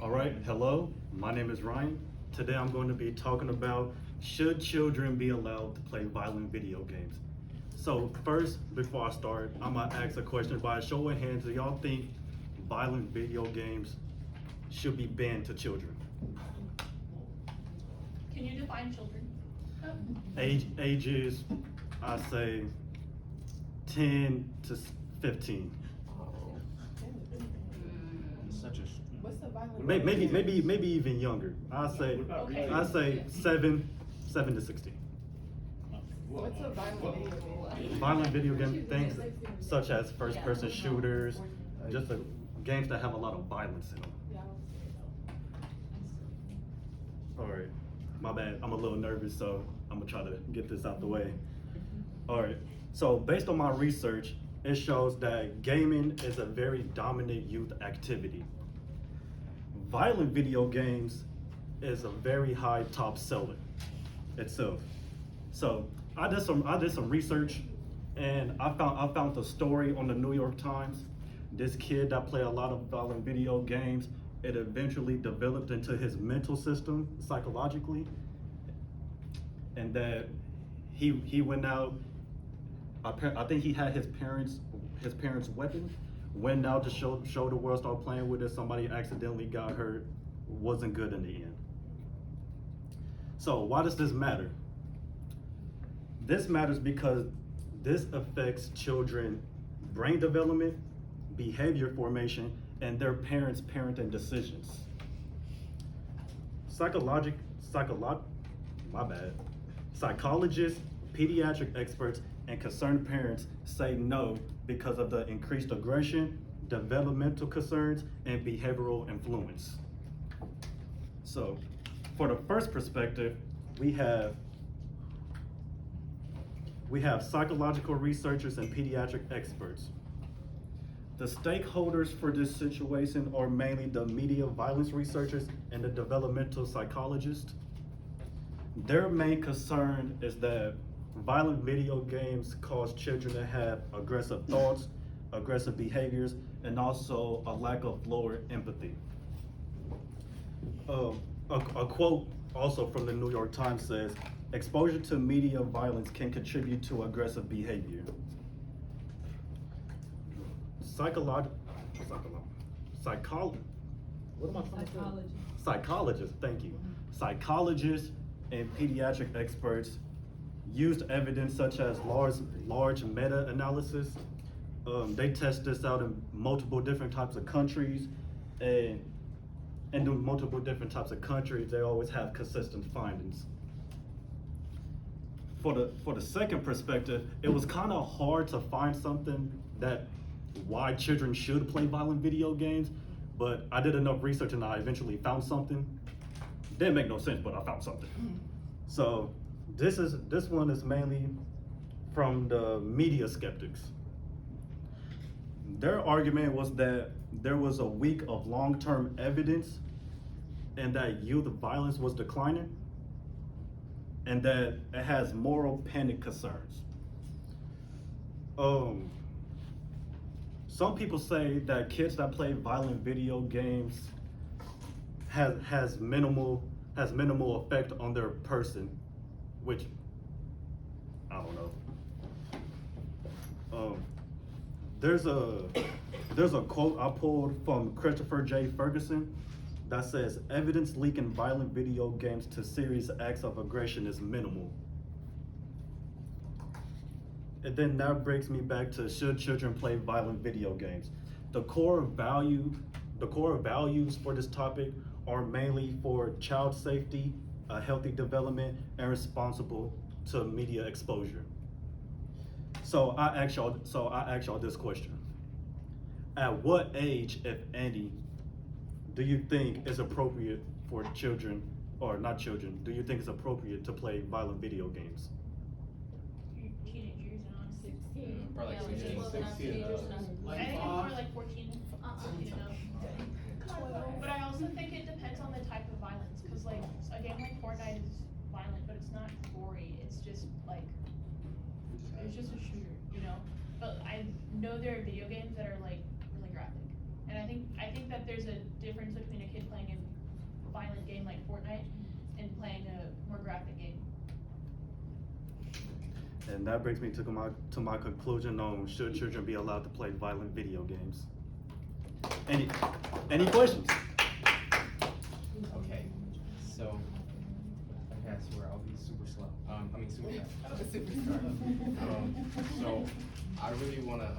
All right, hello, my name is Ryan. Today I'm going to be talking about should children be allowed to play violent video games? So first, before I start, I'm gonna ask a question by a show of hands. Do y'all think violent video games should be banned to children? Can you define children? Ages, I say 10 to 15. Such a What's the violent? Maybe even younger. Okay. I say 7 to 16. What's a violent video game? Violent video game things such as first-person shooters, just games that have a lot of violence in them. All right, my bad. I'm a little nervous, so I'm gonna try to get this out the way. All right, so based on my research, it shows that gaming is a very dominant youth activity. Violent video games is a very high top seller itself. So I did some research, and I found a story on the New York Times. This kid that played a lot of violent video games, it eventually developed into his mental system psychologically, and that he went out. I think he had his parents' weapon, went out to show the world, started playing with it. Somebody accidentally got hurt. Wasn't good in the end. So why does this matter? This matters because this affects children' brain development, behavior formation, and their parents' parenting decisions. Psychologists, pediatric experts, and concerned parents say no because of the increased aggression, developmental concerns, and behavioral influence. So, for the first perspective, we have psychological researchers and pediatric experts. The stakeholders for this situation are mainly the media violence researchers and the developmental psychologists. Their main concern is that violent video games cause children to have aggressive thoughts, aggressive behaviors, and also a lack of lower empathy. A quote also from the New York Times says, exposure to media violence can contribute to aggressive behavior. Psychologists, thank you. Psychologists and pediatric experts used evidence such as large meta-analysis. They test this out in multiple different types of countries, and in multiple different types of countries, they always have consistent findings. For the second perspective, it was kind of hard to find something that why children should play violent video games, but I did enough research and I eventually found something. Didn't make no sense, but I found something. So this one is mainly from the media skeptics. Their argument was that there was a week of long-term evidence and that youth violence was declining, and that it has moral panic concerns. Some people say that kids that play violent video games has minimal effect on their person, which I don't know. There's a quote I pulled from Christopher J. Ferguson that says evidence linking violent video games to serious acts of aggression is minimal. And then that brings me back to should children play violent video games? The core values for this topic are mainly for child safety, a healthy development, and responsible to media exposure. So I ask y'all this question. At what age, if any, do you think is appropriate for children, or not children, do you think it's appropriate to play violent video games? Teenage years and on. 16. Probably Yeah, 16. like 16. I think it's more like 14, you know. But I also think it depends on the type of violence, because like a game like Fortnite is violent, but it's not gory. It's just like it's just a shooter, you know. But I know there are video games that are like really graphic, and I think that there's a difference between a kid playing a game like Fortnite and playing a more graphic game. And that brings me to my conclusion on should children be allowed to play violent video games? Any questions? Okay, so okay, I swear I'll be super slow. Super fast. So I really wanna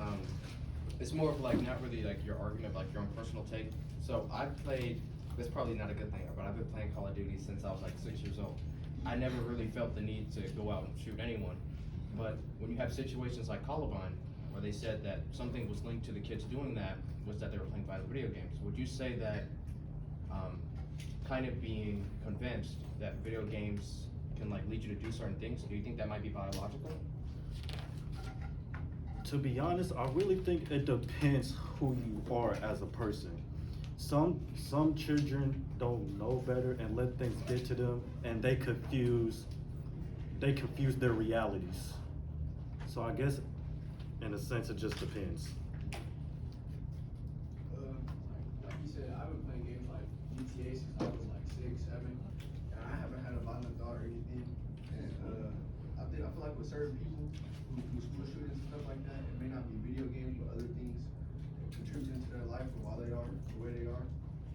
it's more of like not really like your argument, but like your own personal take. So I've played. That's probably not a good thing, but I've been playing Call of Duty since I was like 6 years old. I never really felt the need to go out and shoot anyone. But when you have situations like Columbine, where they said that something was linked to the kids doing that, was that they were playing violent video games. Would you say that kind of being convinced that video games can like lead you to do certain things, do you think that might be biological? To be honest, I really think it depends who you are as a person. Some children don't know better and let things get to them, and they confuse their realities. So I guess in a sense it just depends. Like you said, I've been playing games like GTA since I was like 6, 7, and I haven't had a violent thought or anything. And I feel like with certain people who school shootings and stuff like that, it may not be video games, but other things contributing to their life or why they are the way they are.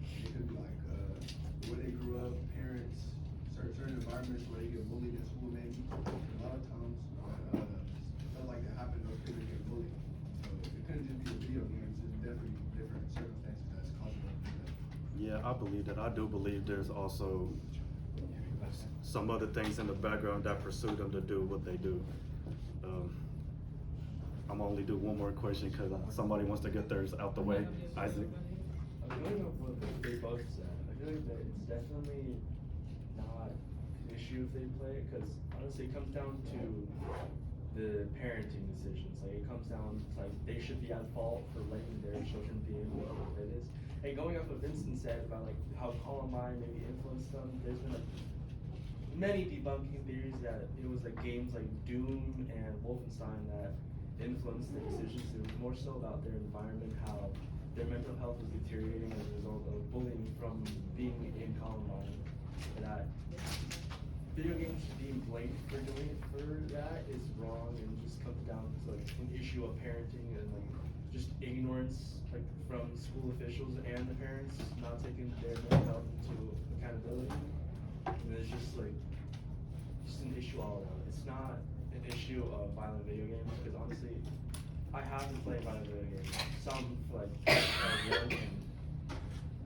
It could be like the way they grew up, parents, certain environments where they get bullied in school maybe. And a lot of times, stuff like that happens when people get bullied. So it couldn't just be the video games. There's definitely different circumstances that's causing them to do that. Yeah, I believe that. I do believe there's also some other things in the background that pursue them to do what they do. I'm gonna only do one more question because somebody wants to get theirs out the way. Isaac. I'm going off what they both said. I feel like that it's definitely not an issue if they play it, because honestly it comes down to the parenting decisions. Like it comes down to like they should be at fault for letting their children be in whatever it is. And going off what Vincent said about like how Columbine maybe influenced them, there's been like many debunking theories that it was like games like Doom and Wolfenstein that influenced their decisions. It was more so about their environment, how their mental health was deteriorating as a result of bullying from being in Columbine. That video games being blamed for doing it for that is wrong, and just comes down to like an issue of parenting and like just ignorance like from school officials and the parents not taking their mental health into accountability. And it's just like just an issue all around. It's not an issue of violent video games, because honestly I haven't played violent video games. Some for like young, and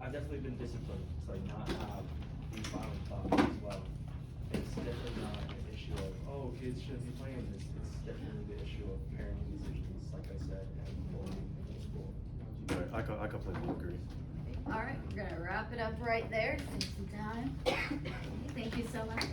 I've definitely been disciplined to like not have these violent thoughts as well. It's definitely not an issue of, oh, kids shouldn't be playing this. It's definitely the issue of parenting decisions, like I said, and bullying in school. Right, I completely agree. All right, we're gonna wrap it up right there. Thank you, time. Thank you so much.